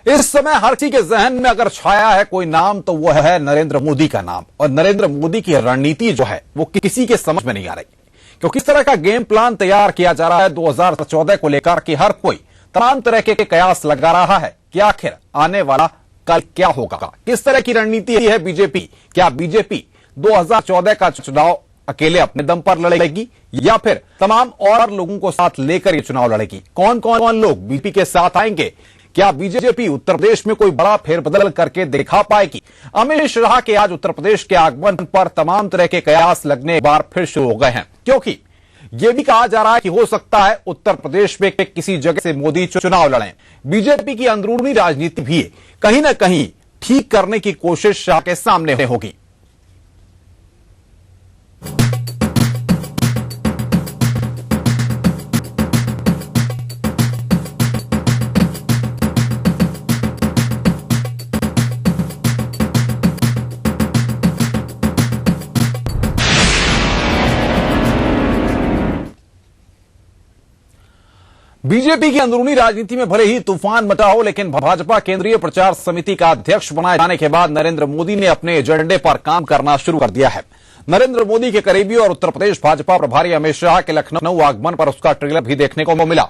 इस समय हर किसी के जहन में अगर छाया है कोई नाम तो वो है नरेंद्र मोदी का नाम। और नरेंद्र मोदी की रणनीति जो है वो किसी के समझ में नहीं आ रही, क्योंकि किस तरह का गेम प्लान तैयार किया जा रहा है 2014 को लेकर कि हर कोई तमाम तरह के कयास लगा रहा है कि आखिर आने वाला कल क्या होगा। किस तरह की रणनीति है बीजेपी? क्या बीजेपी 2014 का चुनाव अकेले अपने दम पर लड़ेगी या फिर तमाम और लोगों को साथ लेकर ये चुनाव लड़ेगी? कौन कौन लोग बीजेपी के साथ आएंगे? क्या बीजेपी उत्तर प्रदेश में कोई बड़ा फेरबदल करके दिखा पाएगी? अमित शाह के आज उत्तर प्रदेश के आगमन पर तमाम तरह के कयास लगने एक बार फिर शुरू हो गए हैं, क्योंकि यह भी कहा जा रहा है कि हो सकता है उत्तर प्रदेश में किसी जगह से मोदी चुनाव लड़ें। बीजेपी की अंदरूनी राजनीति भी कहीं ना कहीं ठीक करने की कोशिश शाह के सामने होगी। बीजेपी की अंदरूनी राजनीति में भले ही तूफान मचा हो, लेकिन भाजपा केंद्रीय प्रचार समिति का अध्यक्ष बनाए जाने के बाद नरेंद्र मोदी ने अपने एजेंडे पर काम करना शुरू कर दिया है। नरेंद्र मोदी के करीबी और उत्तर प्रदेश भाजपा प्रभारी अमित शाह के लखनऊ आगमन पर उसका ट्रेलर भी देखने को मिला।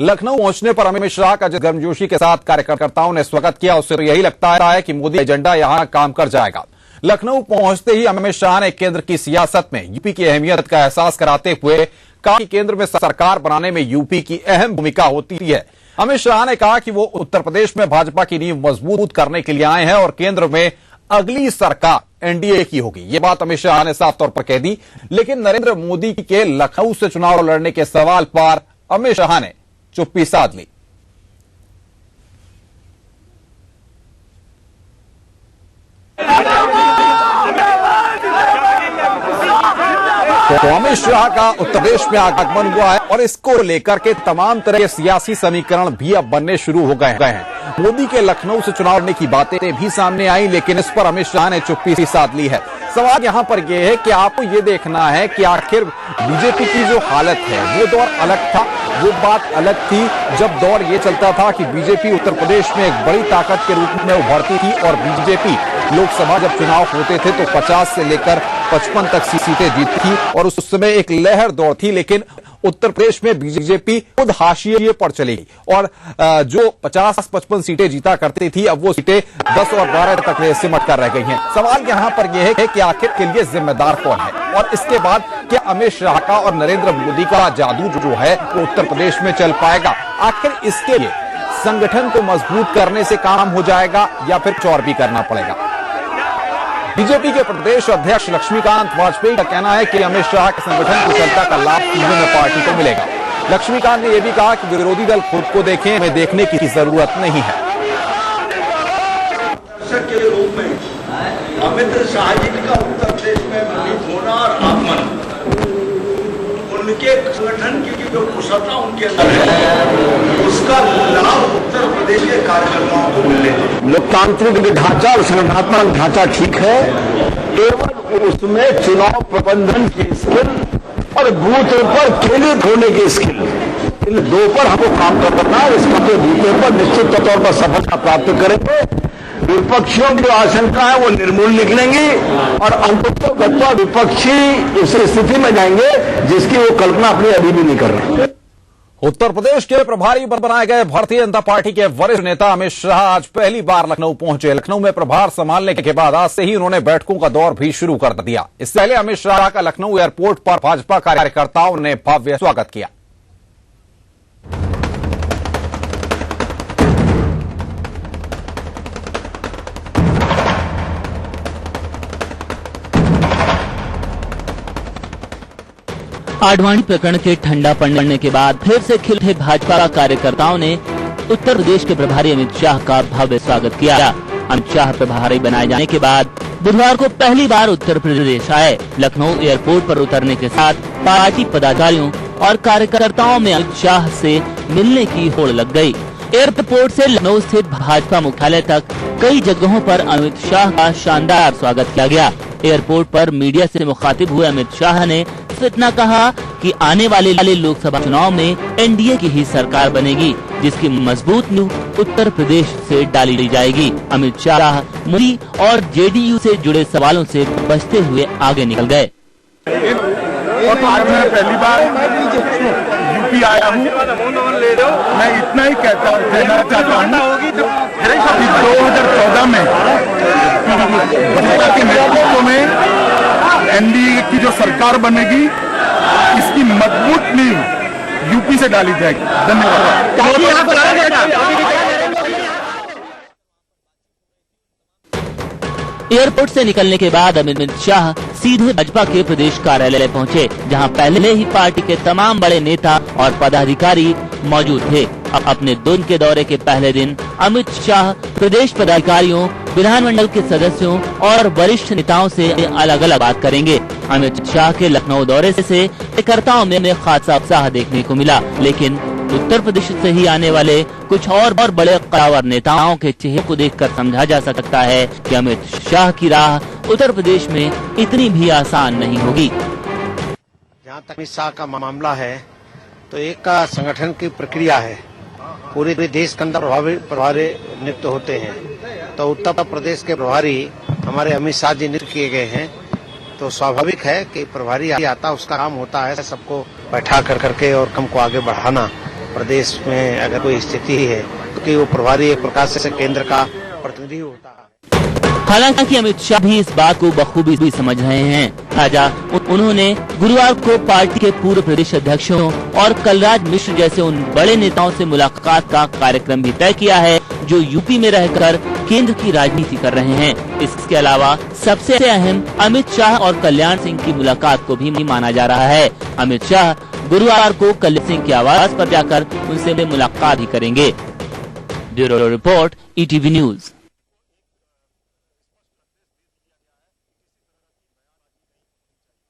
लखनऊ पहुंचने पर अमित शाह का जिस गर्मजोशी के साथ कार्यकर्ताओं ने स्वागत किया, उससे यही लगता है कि मोदी एजेंडा यहां काम कर जाएगा। लखनऊ पहुंचते ही अमित शाह ने केंद्र की सियासत में यूपी की अहमियत का एहसास कराते हुए कहा कि केंद्र में सरकार बनाने में यूपी की अहम भूमिका होती है। अमित शाह ने कहा कि वो उत्तर प्रदेश में भाजपा की नींव मजबूत करने के लिए आए हैं और केंद्र में अगली सरकार एनडीए की होगी। ये बात अमित शाह ने साफ तौर पर कह दी, लेकिन नरेंद्र मोदी के लखनऊ से चुनाव लड़ने के सवाल पर अमित शाह ने चुप्पी साध ली। तो अमित शाह का उत्तर प्रदेश में आगमन हुआ है और इसको लेकर के तमाम तरह के सियासी समीकरण भी अब बनने शुरू हो गए हैं। मोदी के लखनऊ से चुनाव लड़ने की बातें भी सामने आई, लेकिन इस पर अमित शाह ने चुप्पी साध ली है। सवाल यहां पर यह है कि आपको यह देखना है कि आखिर बीजेपी की जो हालत है वो दौर अलग था, वो बात अलग थी जब दौर ये चलता था कि बीजेपी उत्तर प्रदेश में एक बड़ी ताकत के रूप में उभरती थी और बीजेपी लोकसभा जब चुनाव होते थे तो 50 से लेकर 55 तक सीटें जीती थी और उस समय एक लहर दौर थी। लेकिन उत्तर प्रदेश में बीजेपी खुद हाशिए पर चलेगी और जो 50-55 सीटें जीता करती थी अब वो सीटें 10 और 12 तक सिमट कर रह गई हैं। सवाल यहां पर यह है कि आखिर के लिए जिम्मेदार कौन है और इसके बाद क्या अमित शाह का और नरेंद्र मोदी का जादू जो है वो उत्तर प्रदेश में चल पाएगा? आखिर इसके लिए संगठन को मजबूत करने से काम हो जाएगा या फिर कुछ और भी करना पड़ेगा? बीजेपी के प्रदेश अध्यक्ष लक्ष्मीकांत वाजपेयी का कहना है कि अमित शाह के संगठन की क्षमता का लाभ केंद्र में पार्टी को मिलेगा। लक्ष्मीकांत ने यह भी कहा कि विरोधी दल खुद को देखें, हमें देखने की जरूरत नहीं है। के रूप में अमित शाह जी का उत्तर प्रदेश में होना और आगमन, उनके संगठन की जो कुशलता उनके अंदर है उसका लाभ उत्तर प्रदेश के कार्यकर्ताओं को मिलेगा। लोकतांत्रिक ढांचा और संगठनात्मक ढांचा ठीक है, केवल उसमें चुनाव प्रबंधन की स्किल और बूथ पर केंद्रित होने की स्किल, इन दो पर हमको काम करना है। इसका तो बूथ पर निश्चित तौर पर सफलता प्राप्त करेंगे। विपक्षियों की जो आशंका है वो निर्मूल निकलेंगी और अंततः विपक्षी उस स्थिति में जाएंगे जिसकी वो कल्पना अपनी अभी भी नहीं कर रहे। उत्तर प्रदेश के प्रभारी बनाए गए भारतीय जनता पार्टी के वरिष्ठ नेता अमित शाह आज पहली बार लखनऊ पहुंचे। लखनऊ में प्रभार संभालने के बाद आज से ही उन्होंने बैठकों का दौर भी शुरू कर दिया। इससे पहले अमित शाह का लखनऊ एयरपोर्ट पर भाजपा कार्यकर्ताओं ने भव्य स्वागत किया। आडवाणी प्रकरण के ठंडा पड़ने के बाद फिर से खिले भाजपा कार्यकर्ताओं ने उत्तर प्रदेश के प्रभारी अमित शाह का भव्य स्वागत किया। अमित शाह प्रभारी बनाए जाने के बाद बुधवार को पहली बार उत्तर प्रदेश आए। लखनऊ एयरपोर्ट पर उतरने के साथ पार्टी पदाधिकारियों और कार्यकर्ताओं में अमित शाह से मिलने की होड़ लग गई। एयरपोर्ट से लखनऊ स्थित भाजपा मुख्यालय तक कई जगहों पर अमित शाह का शानदार स्वागत किया गया। एयरपोर्ट पर मीडिया से मुखातिब हुए अमित शाह ने इतना कहा कि आने वाले लोकसभा चुनाव में एनडीए की ही सरकार बनेगी। जिसकी मजबूत नींव उत्तर प्रदेश से डाली जाएगी। अमित शाह मोदी और जेडीयू से जुड़े सवालों से बचते हुए आगे निकल गए। और आज मैं पहली बार यूपी आया हूँ। मैं इतना ही कहना चाहता हूँ कि 2014 में भाजपा के नेतृत्व में एनडीए की जो सरकार बनेगी, इसकी मजबूत नींव यूपी से डाली जाएगी। धन्यवाद। एयरपोर्ट से निकलने के बाद अमित शाह सीधे भाजपा के प्रदेश कार्यालय पहुंचे, जहां पहले ही पार्टी के तमाम बड़े नेता और पदाधिकारी मौजूद थे। अपने 2 दिन के दौरे के पहले दिन अमित शाह प्रदेश पदाधिकारियों, विधानमंडल के सदस्यों और वरिष्ठ नेताओं से अलग अलग बात करेंगे। अमित शाह के लखनऊ दौरे से कार्यकर्ताओं में खासा उत्साह देखने को मिला, लेकिन उत्तर प्रदेश से ही आने वाले कुछ और बड़े कदावर नेताओं के चेहरे को देखकर समझा जा सकता है कि अमित शाह की राह उत्तर प्रदेश में इतनी भी आसान नहीं होगी। जहाँ तक अमित शाह का मामला है, तो एक संगठन की प्रक्रिया है। पूरे देश के अंदर प्रभारी नियुक्त होते हैं, तो उत्तर प्रदेश के प्रभारी हमारे अमित शाह जी नियुक्त किए गए हैं। तो स्वाभाविक है कि प्रभारी आता, उसका काम होता है सबको बैठा करके और काम को आगे बढ़ाना। प्रदेश में अगर कोई स्थिति है तो कि वो प्रभारी एक प्रकार से केंद्र का प्रतिनिधि होता है। हालांकि अमित शाह भी इस बात को बखूबी भी समझ रहे हैं। ताजा उन्होंने गुरुवार को पार्टी के पूर्व प्रदेश अध्यक्षों और कलराज मिश्र जैसे उन बड़े नेताओं से मुलाकात का कार्यक्रम भी तय किया है, जो यूपी में रहकर केंद्र की राजनीति कर रहे हैं। इसके अलावा सबसे अहम अमित शाह और कल्याण सिंह की मुलाकात को भी माना जा रहा है। अमित शाह गुरुवार को कल्याण सिंह के आवास पर जाकर उनसे मुलाकात भी करेंगे। Bureau report, ETV news.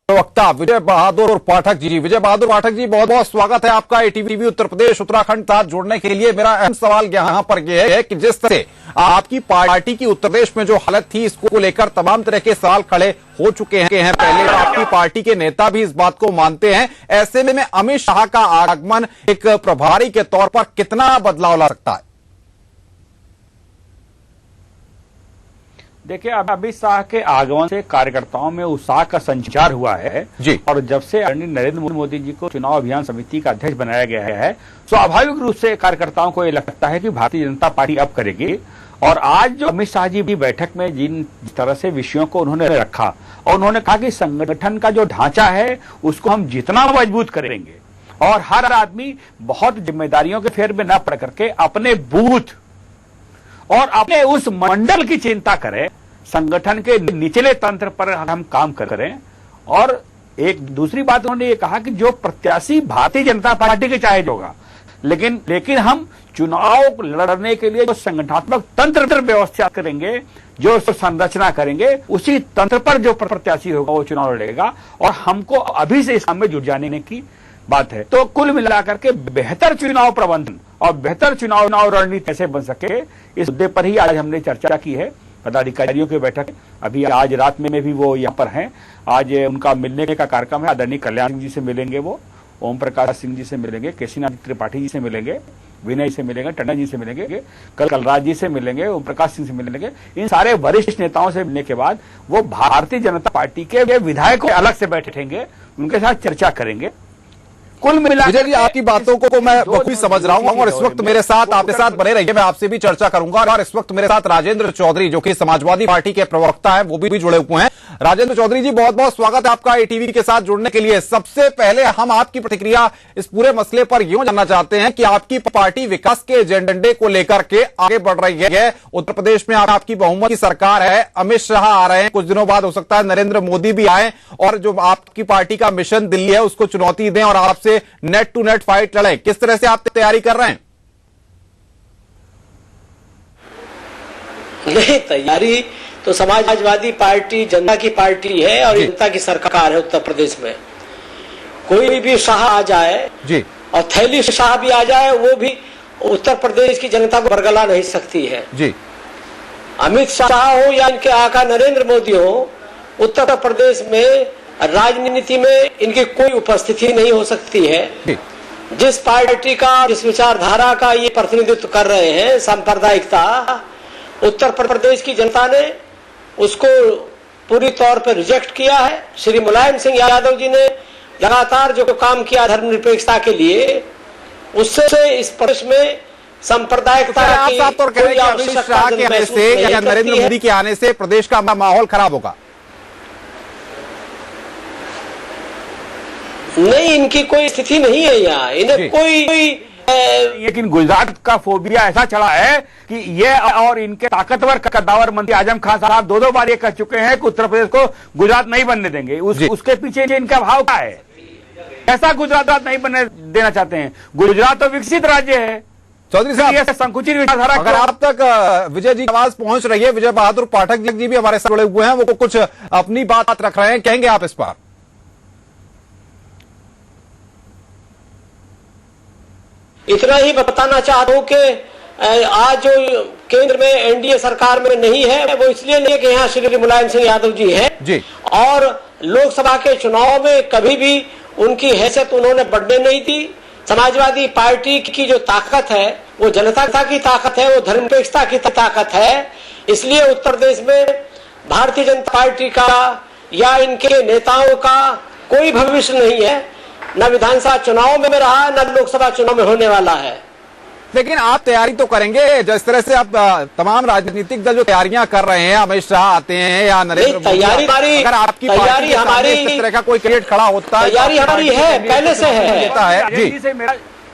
प्रवक्ता विजय बहादुर पाठक जी, विजय बहादुर पाठक जी, बहुत बहुत स्वागत है आपका ईटीवी उत्तर प्रदेश उत्तराखंड साथ जुड़ने के लिए। मेरा अहम सवाल यहाँ पर यह है कि जिस तरह आपकी पार्टी की उत्तर प्रदेश में जो हालत थी, इसको लेकर तमाम तरह के सवाल खड़े हो चुके हैं। पहले आपकी पार्टी के नेता भी इस बात को मानते हैं। ऐसे में अमित शाह का आगमन एक प्रभारी के तौर पर कितना बदलाव ला सकता है? देखिए, अमित शाह के आगमन से कार्यकर्ताओं में उत्साह का संचार हुआ है जी। और जब से नरेंद्र मोदी जी को चुनाव अभियान समिति का अध्यक्ष बनाया गया है, स्वाभाविक रूप से कार्यकर्ताओं को ये लगता है कि भारतीय जनता पार्टी अब करेगी। और आज जो अमित शाह जी भी बैठक में जिन तरह से विषयों को उन्होंने रखा, और उन्होंने कहा कि संगठन का जो ढांचा है उसको हम जितना मजबूत करेंगे, और हर आदमी बहुत जिम्मेदारियों के फेर में न पड़ करके अपने बूथ और अपने उस मंडल की चिंता करें, संगठन के निचले तंत्र पर हम काम करें। और एक दूसरी बात उन्होंने ये कहा कि जो प्रत्याशी भारतीय जनता पार्टी के चाहे होगा, लेकिन हम चुनाव लड़ने के लिए जो संगठनात्मक तंत्र व्यवस्था करेंगे, जो संरचना करेंगे, उसी तंत्र पर जो प्रत्याशी होगा वो चुनाव लड़ेगा। और हमको अभी से इस काम में जुट जाने की बात है। तो कुल मिलाकर के बेहतर चुनाव प्रबंधन और बेहतर चुनाव रणनीति कैसे बन सके, इस मुद्दे पर ही आज हमने चर्चा की है। पदाधिकारियों की बैठक अभी आज रात में भी वो यहाँ पर हैं। आज उनका मिलने का कार्यक्रम है। आदरणीय कल्याण सिंह जी से मिलेंगे, वो ओम प्रकाश सिंह जी से मिलेंगे, केसीनाथ त्रिपाठी जी से मिलेंगे, विनय से मिलेंगे, टंडन जी से मिलेंगे, कलराज जी से मिलेंगे, ओम प्रकाश सिंह से मिलेंगे। इन सारे वरिष्ठ नेताओं से मिलने के बाद वो भारतीय जनता पार्टी के विधायकों अलग से बैठेंगे, उनके साथ चर्चा करेंगे। कुल मिला विजय जी, आपकी बातों को मैं बखूबी समझ रहा हूं, और इस वक्त मेरे साथ आपके साथ बने रहिए, मैं आपसे भी चर्चा करूंगा। और इस वक्त मेरे साथ राजेंद्र चौधरी, जो कि समाजवादी पार्टी के प्रवक्ता हैं, वो भी जुड़े हुए हैं। राजेंद्र चौधरी जी, बहुत बहुत स्वागत है आपका ईटीवी के साथ जुड़ने के लिए। सबसे पहले हम आपकी प्रतिक्रिया इस पूरे मसले पर यूं जानना चाहते हैं कि आपकी पार्टी विकास के एजेंडे को लेकर के आगे बढ़ रही है। उत्तर प्रदेश में आपकी बहुमत की सरकार है, अमित शाह आ रहे हैं, कुछ दिनों बाद हो सकता है नरेंद्र मोदी भी आए, और जो आपकी पार्टी का मिशन दिल्ली है उसको चुनौती दें और आपसे नेट टू नेट फाइट लड़े। किस तरह से आप तैयारी कर रहे हैं? नहीं, तैयारी तो समाजवादी पार्टी जनता की पार्टी है और जनता की सरकार है। उत्तर प्रदेश में कोई भी शाह आ जाए जी, और थैली शाह भी आ जाए, वो भी उत्तर प्रदेश की जनता को बरगला नहीं सकती है जी। अमित शाह हो या इनके आका नरेंद्र मोदी हो, उत्तर प्रदेश में राजनीति में इनकी कोई उपस्थिति नहीं हो सकती है। जिस पार्टी का, जिस विचारधारा का ये प्रतिनिधित्व कर रहे हैं, सांप्रदायिकता, उत्तर प्रदेश की जनता ने उसको पूरी तौर पर रिजेक्ट किया है। श्री मुलायम सिंह यादव जी ने लगातार जो काम किया धर्मनिरपेक्षता के लिए, उससे इस प्रदेश में सांप्रदायिकता आप साफ तौर कह रहे हैं कि अमित शाह के आने से या नरेंद्र मोदी के आने से प्रदेश का माहौल खराब होगा? नहीं, इनकी कोई स्थिति नहीं है यहाँ, इन्हें कोई लेकिन गुजरात का फोबिया ऐसा चढ़ा है कि ये और इनके ताकतवर कद्दावर मंत्री आजम खान साहब दो बार ये कह चुके हैं कि उत्तर प्रदेश को गुजरात नहीं बनने देंगे। उसके पीछे इनका भाव क्या है? ऐसा गुजरात नहीं बनने देना चाहते हैं? गुजरात तो विकसित राज्य है। चौधरी साहब, संकुचित विचारधारा अगर आप तक विजय जी की आवाज पहुंच रही है, विजय बहादुर पाठक जी भी हमारे साथ जुड़े हुए हैं, वो कुछ अपनी बात रख रहे हैं, कहेंगे आप इस पर? इतना ही बताना चाहता हूं कि आज जो केंद्र में एनडीए सरकार में नहीं है, वो इसलिए नहीं है कि यहाँ श्री मुलायम सिंह यादव जी हैं जी, और लोकसभा के चुनाव में कभी भी उनकी हैसियत उन्होंने बढ़ने नहीं दी। समाजवादी पार्टी की जो ताकत है वो जनता की ताकत है, वो धर्मनिरपेक्षता की ताकत है। इसलिए उत्तर प्रदेश में भारतीय जनता पार्टी का या इनके नेताओं का कोई भविष्य नहीं है, न विधानसभा चुनाव में रहा, न लोकसभा चुनाव में होने वाला है। लेकिन आप तैयारी तो करेंगे, जिस तरह से आप तमाम राजनीतिक दल जो तैयारियां कर रहे हैं, अमित शाह आते हैं या नरेंद्र मोदी, अगर आपकी तैयारी हमारी इस तरह का कोई क्रिएट खड़ा होता है, तैयारी हमारी है, पहले से है।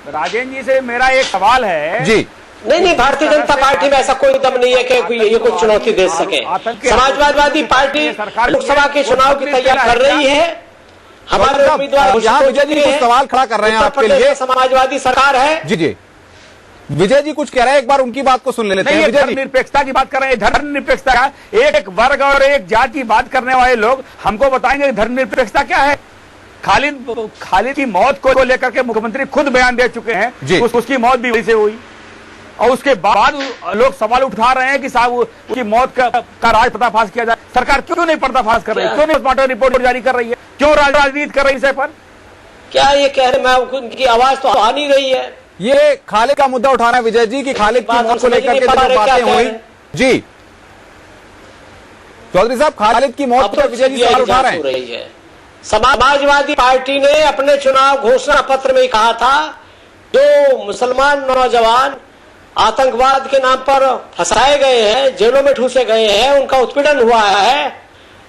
राजेंद्र जी से मेरा एक सवाल है जी। नहीं, भारतीय जनता पार्टी में ऐसा कोई दम नहीं है कि ये कोई चुनौती दे सके। समाजवादी पार्टी लोकसभा के चुनाव की तैयारी कर रही है। हमारे उम्मीदवार यहाँ विजय जी कुछ सवाल खड़ा कर रहे हैं आपके लिए। समाजवादी सरकार है। जी जी, विजय जी कुछ कह रहे हैं, एक बार उनकी बात को सुन लेते हैं। धर्मनिरपेक्षता की बात कर रहे हैं। धर्मनिरपेक्षता का एक वर्ग और एक जाति की बात करने वाले लोग हमको बताएंगे धर्मनिरपेक्षता क्या है? खालिद की मौत को लेकर के मुख्यमंत्री खुद बयान दे चुके हैं, उसकी मौत भी वही से हुई, और उसके बाद लोग सवाल उठा रहे हैं कि साहब उसकी मौत का राज पर्दाफाश किया जाए। सरकार क्यों नहीं पर्दाफाश कर रही है? क्यों नहीं पोस्टमार्टम रिपोर्ट जारी कर रही है? क्यों राजनीति कर रही है इस पर? क्या ये कह रहे, मैं उनकी आवाज तो आ नहीं रही है। ये खालिद का मुद्दा उठा रहा है विजय जी की खालिद की मौत को लेकर के जो बातें हुई। जी चौधरी साहब, खालिद की मौत पर विजय जी सवाल उठा रहे हैं। समाजवादी पार्टी ने अपने चुनाव घोषणा पत्र में कहा था, जो मुसलमान नौजवान आतंकवाद के नाम पर फंसाए गए हैं, जेलों में ठूसे गए हैं, उनका उत्पीड़न हुआ है,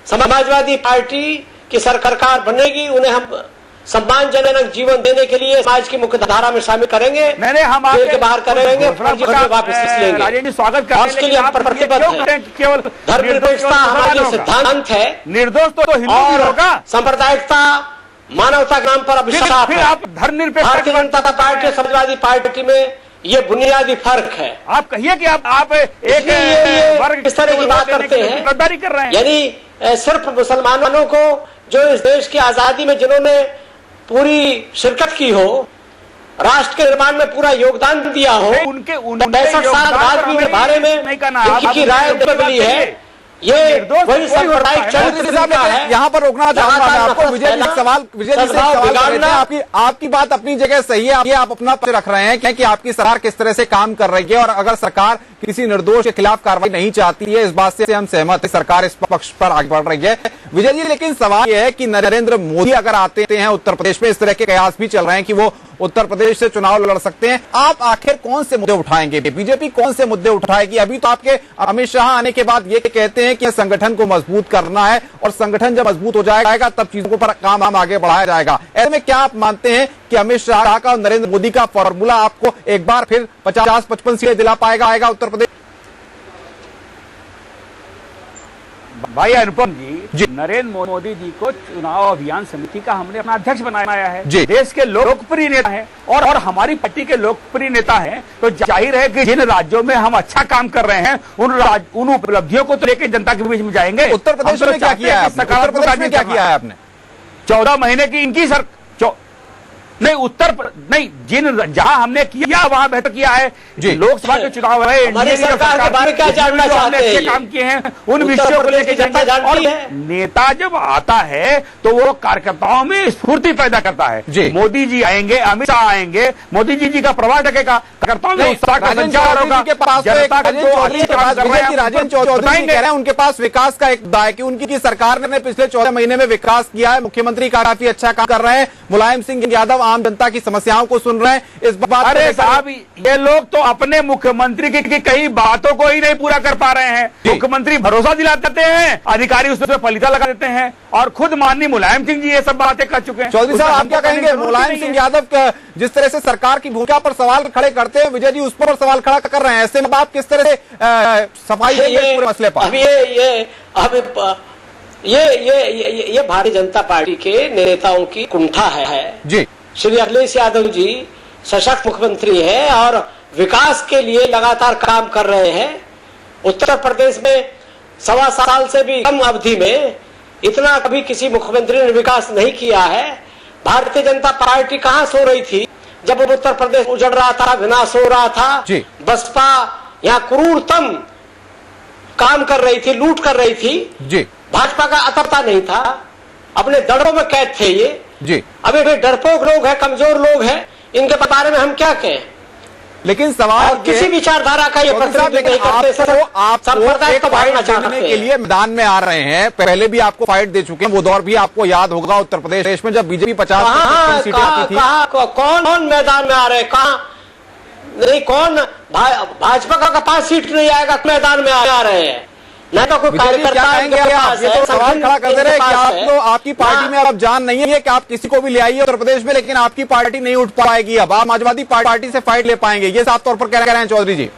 समाजवादी पार्टी की सरकार बनेगी, उन्हें हम सम्मानजनक जीवन देने के लिए समाज की मुख्य धारा में शामिल करेंगे, हम के बाहर करेंगे, वापस लेंगे। स्वागत उसके लिए हम प्रतिबद्ध हैं। केवल धर्मनिरपेक्षता हमारा सिद्धांत है। निर्दोष तो हिंदू होगा। सांप्रदायिकता मानवता के नाम पर अभिशाप है। आप धर्मनिरपेक्ष भारतीय जनता पार्टी समाजवादी पार्टी में ये बुनियादी फर्क है। आप कहिए कि आप एक वर्ग किस तरह की बात करते हैं, गद्दारी कर रहे हैं। यानी सिर्फ मुसलमानों को जो इस देश की आजादी में जिन्होंने पूरी शिरकत की हो, राष्ट्र के निर्माण में पूरा योगदान दिया हो, उनके 65 साल राजनीति के बारे में उनकी राय मिली है, ये वही सांप्रदायिक चरित्र का है। यहाँ पर रोकना चाहूंगा मैं आपको। विजय जी से सवाल आपकी बात अपनी जगह सही है, आप अपना पक्ष रख रहे हैं कि आपकी सरकार किस तरह से काम कर रही है, और अगर सरकार किसी निर्दोष के खिलाफ कार्रवाई नहीं चाहती है, इस बात से हम सहमत हैं, सरकार इस पक्ष पर आगे बढ़ रही है। विजय जी, लेकिन सवाल यह है कि नरेंद्र मोदी अगर आते हैं उत्तर प्रदेश में, इस तरह के कयास भी चल रहे हैं कि वो उत्तर प्रदेश से चुनाव लड़ सकते हैं, आप आखिर कौन से मुद्दे उठाएंगे? बीजेपी कौन से मुद्दे उठाएगी? अभी तो आपके अमित शाह आने के बाद ये कहते हैं कि संगठन को मजबूत करना है, और संगठन जब मजबूत हो जाएगा तब चीजों पर काम आगे बढ़ाया जाएगा। ऐसे में क्या आप मानते हैं कि अमित शाह का और नरेंद्र मोदी का फॉर्मूला आपको एक बार फिर 50-55 सीटें दिला पाएगा उत्तर प्रदेश? भाई अनुपम जी, नरेंद्र मोदी जी को चुनाव अभियान समिति का हमने अपना अध्यक्ष बनाया है। देश के लोकप्रिय नेता हैं और हमारी पार्टी के लोकप्रिय नेता हैं, तो जाहिर है कि जिन राज्यों में हम अच्छा काम कर रहे हैं उन उपलब्धियों को तो लेकर जनता के बीच में जाएंगे। उत्तर प्रदेश में क्या किया है? उत्तर प्रदेश में क्या किया है आपने? 14 महीने की इनकी नहीं नहीं जहां हमने किया वहां बेहतर किया है। लोकसभा के चुनाव है, हमारी सरकार के बारे में क्या जानना चाहते हैं? अच्छे काम किए हैं, उन विषयों को लेकर जनता जानती है। नेता जब आता है तो वो कार्यकर्ताओं में स्फूर्ति पैदा करता है। मोदी जी आएंगे, अमित शाह आएंगे, मोदी जी का प्रवाह ढकेगा, कार्यकर्ताओं में उत्साह का संचार होगा। राजेंद्र चौधरी कह रहे हैं उनके पास विकास का एक मुद्दा है कि उनकी सरकार ने पिछले 14 महीने में विकास किया है, मुख्यमंत्री काफी अच्छा काम कर रहे हैं, मुलायम सिंह यादव आम जनता की समस्याओं को सुन रहे हैं। इस बात अरे साहब, ये लोग तो अपने मुख्यमंत्री की कई बातों को ही नहीं पूरा कर पा रहे हैं। मुख्यमंत्री भरोसा दिलाते हैं, अधिकारी उसमें पलीता लगा देते हैं, और खुद माननीय मुलायम सिंह जी ये सब बातें कर चुके हैं। चौधरी साहब, आप क्या कहेंगे? मुलायम सिंह यादव जिस तरह से सरकार की भूमिका पर सवाल खड़े करते हैं, विजय जी उस पर सवाल खड़ा कर रहे हैं, ऐसे में आप किस तरह से सफाई देंगे पूरे मसले पर? अब ये भारतीय जनता पार्टी के नेताओं की कुंठा है जी। श्री अखिलेश यादव जी सशक्त मुख्यमंत्री है और विकास के लिए लगातार काम कर रहे हैं। उत्तर प्रदेश में 1.25 साल से भी कम अवधि में इतना कभी किसी मुख्यमंत्री ने विकास नहीं किया है। भारतीय जनता पार्टी कहां सो रही थी जब उत्तर प्रदेश उजड़ रहा था, विनाश हो रहा था। बसपा यहाँ क्रूरतम काम कर रही थी, लूट कर रही थी जी। भाजपा का अतरता नहीं था, अपने दड़ों में कैद थे ये जी। अब ये डरपोक लोग हैं, कमजोर लोग हैं, इनके बारे में हम क्या कहें? लेकिन सवाल किसी विचारधारा का ये प्रतिनिधित्व नहीं करते सर। आप संप्रदाय को फाइट देने के लिए मैदान में आ रहे हैं, पहले भी आपको फाइट दे चुके हैं, वो दौर भी आपको याद होगा उत्तर प्रदेश में जब बीजेपी 50 सीटें आती थी। कौन मैदान में आ रहे हैं? कहाँ नहीं, कौन भाजपा का 5 सीट नहीं आएगा मैदान में आ रहे हैं? नहीं तो कोई कार्यकर्ता सवाल खड़ा कर दे रहे हैं कि आपको आपकी पार्टी में अब जान नहीं है कि आप किसी को भी ले आइए उत्तर प्रदेश में, लेकिन आपकी पार्टी नहीं उठ पाएगी, अब आप समाजवादी पार्टी से फाइट ले पाएंगे, ये साफ तौर पर कह रहे हैं चौधरी जी।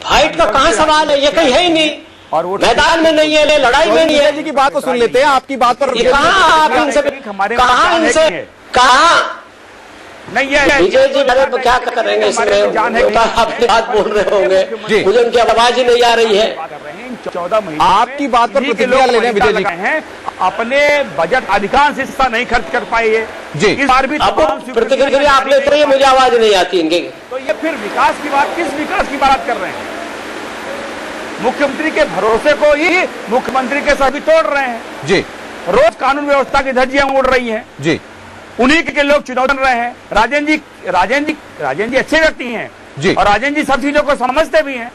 फाइट का कहाँ सवाल है? ये कहीं है ही नहीं, और वो मैदान में नहीं है, लड़ाई में नहीं है। जी की बात को सुन लेते हैं, आपकी बात पर कहाँ नहीं विजय जी मेरे क्या करेंगे इसमें? अपनी बात बोल रहे होंगे, मुझे उनकी आवाज ही नहीं आ रही है। 14 महीने आपकी बात पर प्रतिक्रिया ले रहे हैं विजय जी हैं, अपने बजट अधिकांश हिस्सा नहीं खर्च कर पाए जी। इस बार भी प्रतिक्रिया आप लेते हैं, मुझे आवाज नहीं आती इनकी। तो ये फिर विकास की बात, किस विकास की बात कर रहे हैं? मुख्यमंत्री के भरोसे को ही मुख्यमंत्री के सभी तोड़ रहे हैं जी। रोज कानून व्यवस्था की धज्जियां उड़ रही है जी, उन्हीं के लोग चुनाव लड़ रहे हैं। राजेंद्र जी अच्छे व्यक्ति हैं जी, और राजेंद्र जी सब चीजों को समझते भी हैं।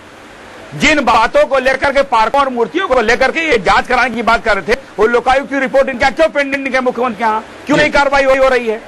जिन बातों को लेकर के, पार्कों और मूर्तियों को लेकर के ये जांच कराने की बात कर रहे थे, वो लोकायुक्त की रिपोर्ट इनका क्यों पेंडिंग है मुख्यमंत्री के यहाँ? क्यों नहीं कार्रवाई हो रही है?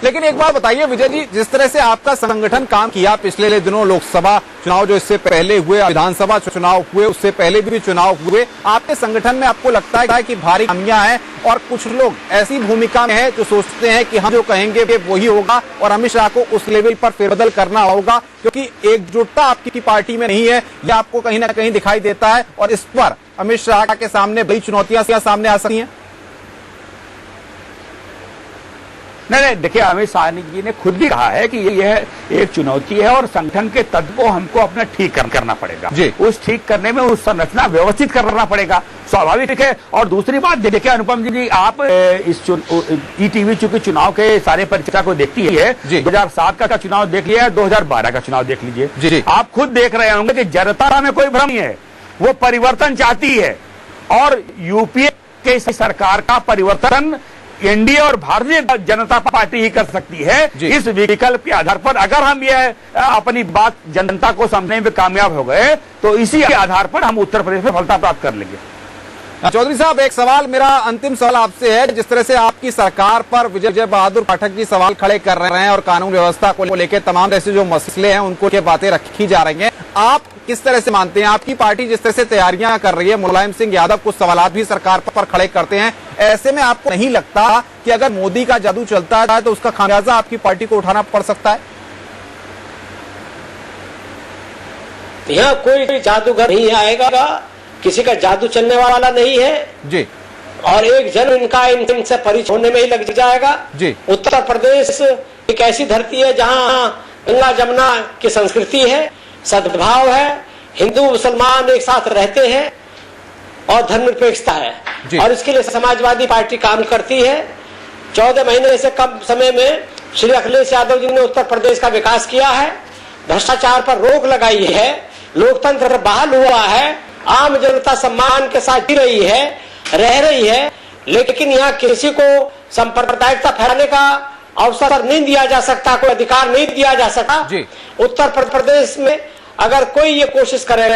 लेकिन एक बात बताइए विजय जी, जिस तरह से आपका संगठन काम किया पिछले दिनों, लोकसभा चुनाव जो इससे पहले हुए, विधानसभा चुनाव हुए, उससे पहले भी चुनाव हुए, आपके संगठन में आपको लगता है कि भारी खामियां हैं और कुछ लोग ऐसी भूमिका में हैं जो सोचते हैं कि हम जो कहेंगे वही होगा और अमित शाह को उस लेवल पर फेरबदल करना होगा, क्योंकि एकजुटता आपकी पार्टी में नहीं है, यह आपको कहीं ना कहीं दिखाई देता है और इस पर अमित शाह के सामने बड़ी चुनौतियां सामने आ सकती हैं? नहीं, देखिए, अमित शाह जी ने खुद भी कहा है कि यह एक चुनौती है और संगठन के तत्व को हमको अपना ठीक करना पड़ेगा। उस ठीक करने में उस संरचना व्यवस्थित करना पड़ेगा, स्वाभाविक है। और दूसरी बात देखिए अनुपम जी, आप इस ईटीवी चूंकि चुनाव के सारे परिचर्चा को देखती है, 2007 का चुनाव देख लिया, 2012 का चुनाव देख लीजिए, आप खुद देख रहे होंगे कि जनता में कोई भ्रम नहीं है, वो परिवर्तन चाहती है और यूपीए के सरकार का परिवर्तन एनडीए और भारतीय जनता पार्टी ही कर सकती है। इस विकल्प के आधार पर अगर हम ये अपनी बात जनता को समझने में कामयाब हो गए तो इसी के आधार पर हम उत्तर प्रदेश में सफलता प्राप्त कर लेंगे। चौधरी साहब, एक सवाल, मेरा अंतिम सवाल आपसे है, जिस तरह से आपकी सरकार पर विजय बहादुर पाठक जी सवाल खड़े कर रहे हैं और कानून व्यवस्था को लेकर तमाम ऐसे जो मसले हैं उनको के बातें रखी जा रही हैं, आप किस तरह से मानते हैं? आपकी पार्टी जिस तरह से तैयारियां कर रही है, मुलायम सिंह यादव कुछ सवाल भी सरकार पर खड़े करते हैं, ऐसे में आपको नहीं लगता कि अगर मोदी का जादू चलता है तो उसका खामियाजा आपकी पार्टी को उठाना पड़ सकता है? यहाँ कोई जादूगर नहीं आएगा, किसी का जादू चलने वाला नहीं है जी, और एक जन इनसे परिचय होने में ही लग जाएगा जी। उत्तर प्रदेश एक ऐसी धरती है जहाँ गंगा जमुना की संस्कृति है, सद्भाव है, हिंदू मुसलमान एक साथ रहते हैं, और धर्मनिरपेक्षता है और इसके लिए समाजवादी पार्टी काम करती है। 14 महीने से कम समय में श्री अखिलेश यादव जी ने उत्तर प्रदेश का विकास किया है, भ्रष्टाचार पर रोक लगाई है, लोकतंत्र बहाल हुआ है, आम जनता सम्मान के साथ जी रही है, रह रही है, लेकिन यहाँ किसी को सांप्रदायिकता फैलाने का अवसर नहीं दिया जा सकता, कोई अधिकार नहीं दिया जा सकता। उत्तर प्रदेश में अगर कोई ये कोशिश करेगा